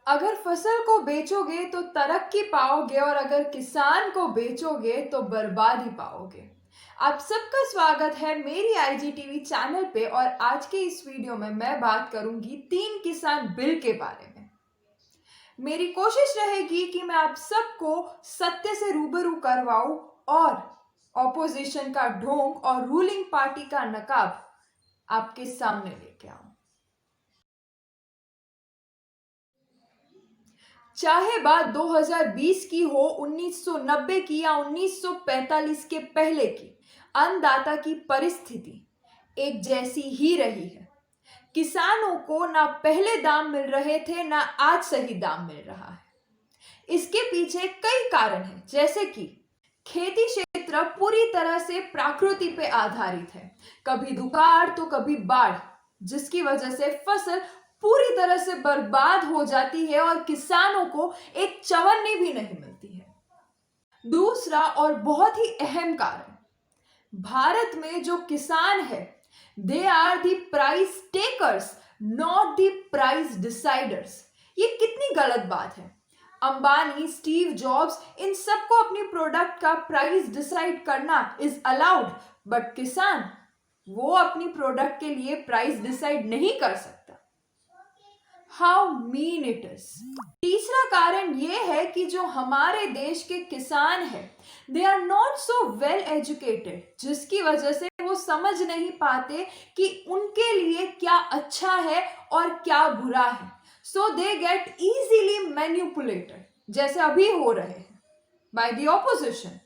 अगर फसल को बेचोगे तो तरक्की पाओगे और अगर किसान को बेचोगे तो बर्बादी पाओगे। आप सबका स्वागत है मेरी आईजीटीवी चैनल पे और आज के इस वीडियो में मैं बात करूंगी 3 किसान बिल के बारे में। मेरी कोशिश रहेगी कि मैं आप सबको सत्य से रूबरू करवाऊं और ऑपोजिशन का ढोंग और रूलिंग पार्टी का नकाब आपके सामने लेके आऊं। चाहे बात 2020 की हो, 1990 की या 1945 के पहले की, अन्नदाता की परिस्थिति एक जैसी ही रही है। किसानों को ना पहले दाम मिल रहे थे ना आज सही दाम मिल रहा है। इसके पीछे कई कारण हैं, जैसे कि खेती क्षेत्र पूरी तरह से प्रकृति पे आधारित है। कभी दुकाळ तो कभी बाढ़, जिसकी वजह से फसल पूरी तरह से बर्बाद हो जाती है और किसानों को एक चवन्नी भी नहीं मिलती है। दूसरा और बहुत ही अहम कारण, भारत में जो किसान है, they are the price takers not the price deciders. ये कितनी गलत बात है। अंबानी, स्टीव जॉब्स, इन सबको अपनी प्रोडक्ट का प्राइस डिसाइड करना इज अलाउड, बट किसान वो अपनी प्रोडक्ट के लिए प्राइस डिसाइड नहीं कर सकता। How mean it is. तीसरा कारण यह है कि जो हमारे देश के किसान हैं, they are not so well educated, जिसकी वजह से वो समझ नहीं पाते कि उनके लिए क्या अच्छा है और क्या बुरा है। सो दे गेट इजीली मैन्युपुलेटेड, जैसे अभी हो रहे हैं बाय द ऑपोजिशन।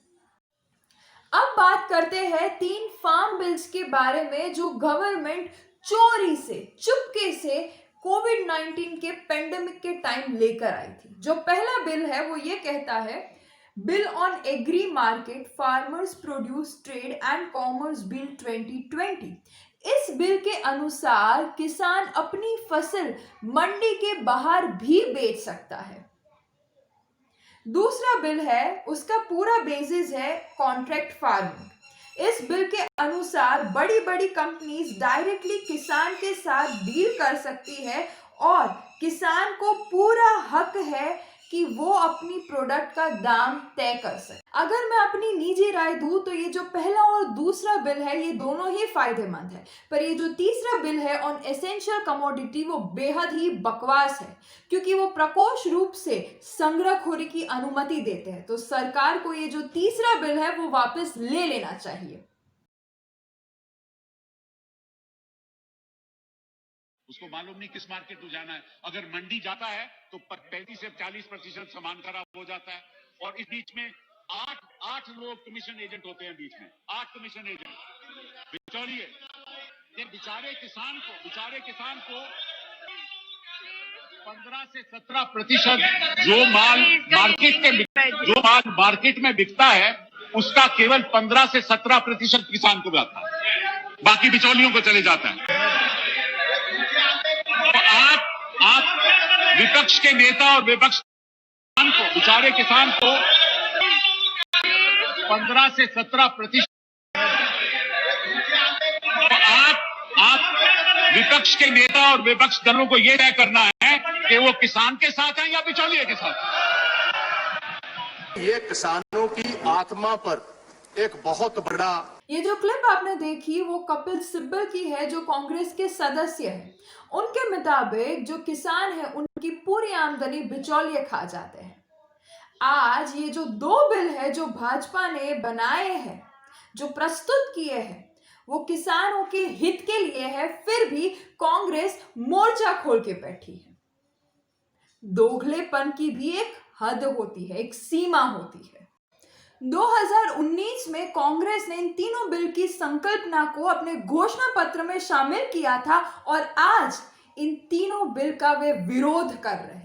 अब बात करते हैं 3 फार्म बिल्स के बारे में जो गवर्नमेंट चोरी से, चुपके से कोविड-19 के पेंडेमिक के टाइम लेकर आई थी। जो पहला बिल है वो ये कहता है, bill on agri market farmers produce trade and commerce bill 2020। इस बिल के अनुसार किसान अपनी फसल मंडी के बाहर भी बेच सकता है। दूसरा बिल है, उसका पूरा बेसिस है कॉन्ट्रैक्ट फार्मिंग। इस बिल के अनुसार बड़ी बड़ी कंपनीज डायरेक्टली किसान के साथ डील कर सकती है और किसान को पूरा हक है कि वो अपनी प्रोडक्ट का दाम तय कर सके। अगर मैं अपनी निजी राय दूं तो ये जो पहला और दूसरा बिल है ये दोनों ही फायदेमंद है, पर ये जो तीसरा बिल है ऑन एसेंशियल कमोडिटी वो बेहद ही बकवास है, क्योंकि वो प्रकोष्ठ रूप से संग्रहखोरी की अनुमति देते हैं। तो सरकार को ये जो तीसरा बिल है वो वापस ले लेना चाहिए। उसको मालूम नहीं किस मार्केट में जाना है। अगर मंडी जाता है तो 35 से 40% सामान खराब हो जाता है। और इस बीच में आठ लोग कमीशन एजेंट होते हैं, बीच में 8 कमीशन एजेंट बिचौलिए। ये बेचारे किसान को 15 से 17% जो माल मार्केट में बिकता है उसका केवल 15 से 17% किसान को जाता है, बाकी बिचौलियों को चले जाता है। आप विपक्ष के नेता और विपक्ष बेचारे किसान को 15 से 17%। आप विपक्ष के नेता और विपक्ष दलों को यह तय करना है कि वो किसान के साथ हैं या बिचौलिए के साथ। ये किसानों की आत्मा पर एक बहुत बड़ा। ये जो क्लिप आपने देखी वो कपिल सिब्बल की है, जो कांग्रेस के सदस्य हैं। उनके मुताबिक जो किसान है उनकी पूरी आमदनी बिचौलिए खा जाते हैं। आज ये जो 2 बिल है जो भाजपा ने बनाए हैं, जो प्रस्तुत किए हैं, वो किसानों के हित के लिए है, फिर भी कांग्रेस मोर्चा खोल के बैठी है। दोगलेपन की भी एक हद होती है, एक सीमा होती है। 2019 में कांग्रेस ने इन तीनों बिल की संकल्पना को अपने घोषणा पत्र में शामिल किया था और आज इन तीनों बिल का वे विरोध कर रहे हैं।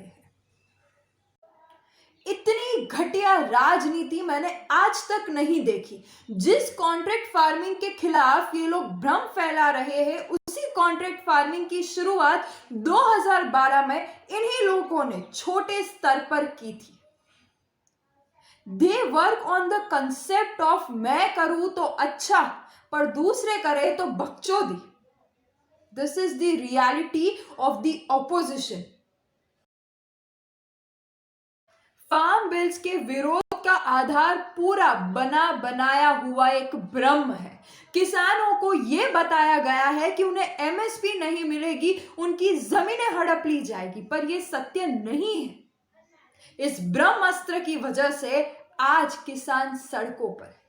इतनी घटिया राजनीति मैंने आज तक नहीं देखी। जिस कॉन्ट्रैक्ट फार्मिंग के खिलाफ ये लोग भ्रम फैला रहे हैं, उसी कॉन्ट्रैक्ट फार्मिंग की शुरुआत 2012 में इन्हीं लोगों ने छोटे स्तर पर की थी। They work on the concept of मैं करूं तो अच्छा, पर दूसरे करे तो बकचोदी। This is the reality of the opposition. Bills के विरोध का आधार पूरा बना बनाया हुआ एक भ्रम है। किसानों को यह बताया गया है कि उन्हें एमएसपी नहीं मिलेगी, उनकी जमीनें हड़प ली जाएगी, पर यह सत्य नहीं है। इस ब्रह्मास्त्र की वजह से आज किसान सड़कों पर है।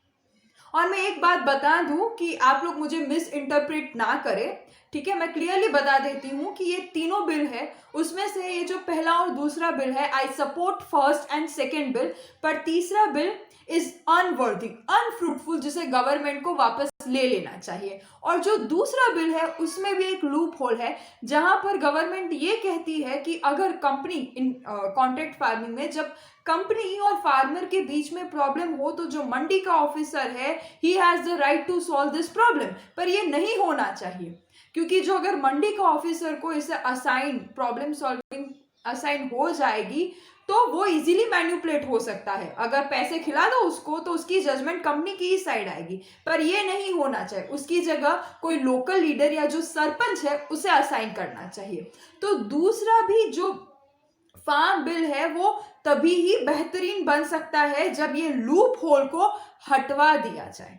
और मैं एक बात बता दूं कि आप लोग मुझे मिस इंटरप्रेट ना करें, ठीक है। मैं क्लियरली बता देती हूं कि ये तीनों बिल है, उसमें से ये जो पहला और दूसरा बिल है, I support first and second bill, पर तीसरा बिल इज अनवर्दी, अनफ्रूटफुल, जिसे गवर्नमेंट को वापस ले लेना चाहिए। और जो दूसरा बिल है उसमें भी एक लूप होल है, जहां पर गवर्नमेंट ये कहती है कि अगर कंपनी इन कॉन्ट्रैक्ट फार्मिंग में जब कंपनी और फार्मर के बीच में प्रॉब्लम हो तो जो मंडी का ऑफिसर है he has the right to solve this problem. पर ये नहीं होना चाहिए, क्योंकि जो अगर मंडी का ऑफिसर को इसे असाइन प्रॉब्लम सॉल्विंग असाइन हो जाएगी तो वो इजीली मैनिपुलेट हो सकता है। अगर पैसे खिला दो उसको तो उसकी जजमेंट कंपनी की ही साइड आएगी, पर ये नहीं होना चाहिए। उसकी जगह कोई लोकल लीडर या जो सरपंच है उसे असाइन करना चाहिए। तो दूसरा भी जो फार्म बिल है वो तभी ही बेहतरीन बन सकता है जब ये लूप होल को हटवा दिया जाए।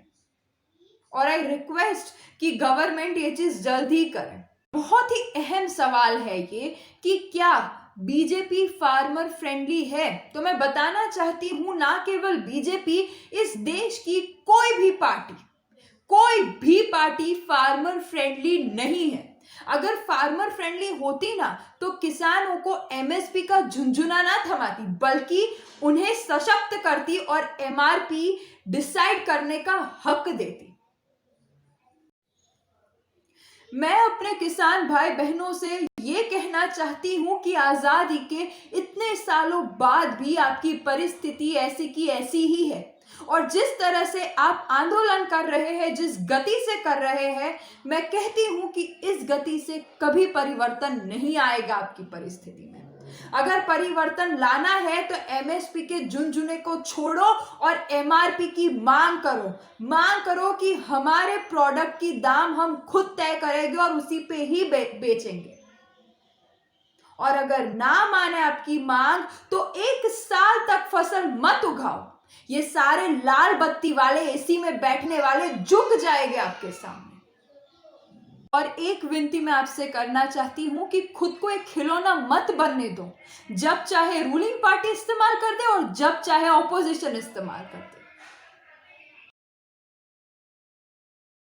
और आई रिक्वेस्ट कि गवर्नमेंट ये चीज जल्दी करे। बहुत ही अहम सवाल है ये कि क्या बीजेपी फार्मर फ्रेंडली है? तो मैं बताना चाहती हूं, ना केवल बीजेपी, इस देश की कोई भी पार्टी फार्मर फ्रेंडली नहीं है। अगर फार्मर फ्रेंडली होती ना तो किसानों को एमएसपी का झुंझुना ना थमाती, बल्कि उन्हें सशक्त करती और एमआरपी डिसाइड करने का हक देती। मैं अपने किसान भाई बहनों से ये कहना चाहती हूं कि आजादी के इतने सालों बाद भी आपकी परिस्थिति ऐसी की ऐसी ही है, और जिस तरह से आप आंदोलन कर रहे हैं, जिस गति से कर रहे हैं, मैं कहती हूं कि इस गति से कभी परिवर्तन नहीं आएगा आपकी परिस्थिति में। अगर परिवर्तन लाना है तो एमएसपी के झुनझुने को छोड़ो और एमआरपी की मांग करो कि हमारे प्रोडक्ट की दाम हम खुद तय करेंगे और उसी पे ही बेचेंगे। और अगर ना माने आपकी मांग तो 1 साल तक फसल मत उगाओ। ये सारे लाल बत्ती वाले एसी में बैठने वाले झुक जाएंगे आपके सामने। और एक विनती मैं आपसे करना चाहती हूं कि खुद को एक खिलौना मत बनने दो। जब चाहे रूलिंग पार्टी इस्तेमाल कर दे और जब चाहे ऑपोजिशन इस्तेमाल कर दे।